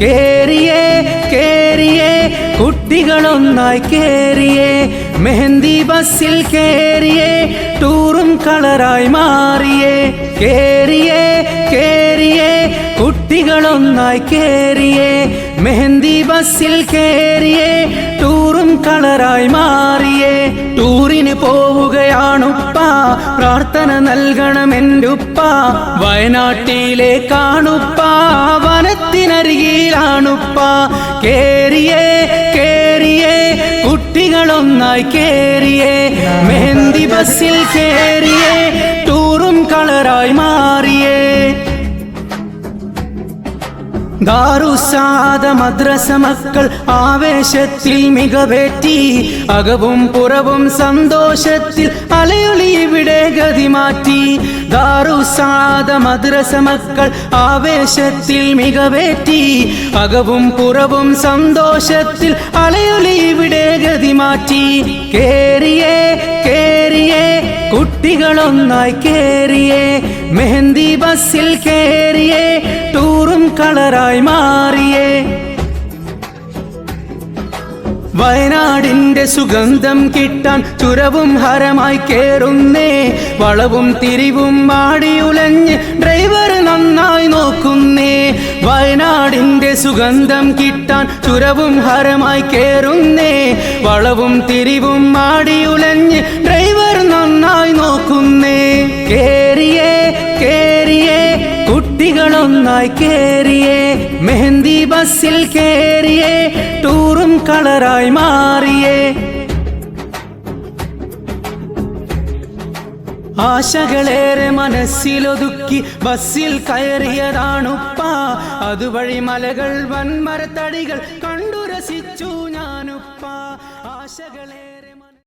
കേറിയേ കേറിയേ കുട്ടികളൊന്നായി കേറിയേ മെഹന്തി ബസ്സിൽ കേറിയേ ടൂറും കളറായി മാറിയേ കേറിയേ കേറിയേ കുട്ടികളൊന്നായി കേറിയേ മെഹന്തി ബസ്സിൽ കേറിയേ ടൂറും കളറായി മാറിയേ ടൂറിന് പോവുകയാണുപ്പ പ്രാർത്ഥന നൽകണമെന്റുപ്പ വയനാട്ടിലേക്കാണുപ്പ വനത്തിനരികിലാണുപ്പ കേറിയേ കേറിയേ കുട്ടികളൊന്നായി കേറിയേ മെഹന്തി ബസ്സിൽ കേറിയേ ടൂറും കളറായി മാറിയേ ദാറുസ്സാദ മദ്രസ മക്കൾ ആവേശത്തിൽ മികവേറ്റി അകവും പുറവും സന്തോഷത്തിൽ അലയൊളി ഇവിടെ ഗതി മാറ്റി ദാറുസ്സാദ മദ്രസ മക്കൾ ആവേശത്തിൽ മികവേറ്റി അകവും പുറവും സന്തോഷത്തിൽ അലയൊളി ഇവിടെ ഗതി മാറ്റി കേറിയേ കേറിയേ കുട്ടികളൊന്നായി കേറിയേ മെഹന്തി ബസ്സിൽ കേറിയേ ടൂറും കളറായി മാറിയേ വയനാടിന്റെ സുഗന്ധം കിട്ടാൻ ചുരവും ഹരമായി കേറുന്നേ വളവും തിരിവും മാടിയുലഞ്ഞ് ഡ്രൈവർ നന്നായി നോക്കുന്നേ വയനാടിന്റെ സുഗന്ധം കിട്ടാൻ ചുരവും ഹരമായി കേറുന്നേ വളവും തിരിവും മാടിയുലഞ്ഞ് ഡ്രൈവർ നന്നായി നോക്കുന്നേ കേറിയേ കേറിയേ കുട്ടികളൊന്നായി കേറിയേ മെഹന്തി ബസ്സിൽ കേറിയേ ടൂറും കളറായി മാറിയേ ആശകളേറെ മനസ്സിലൊതുക്കി ബസ്സിൽ കയറിയതാണുപ്പ അതുവഴി മലകൾ വൻമരത്തടികൾ കണ്ടു രസിച്ചു ഞാനുപ്പ ആശകളേറെ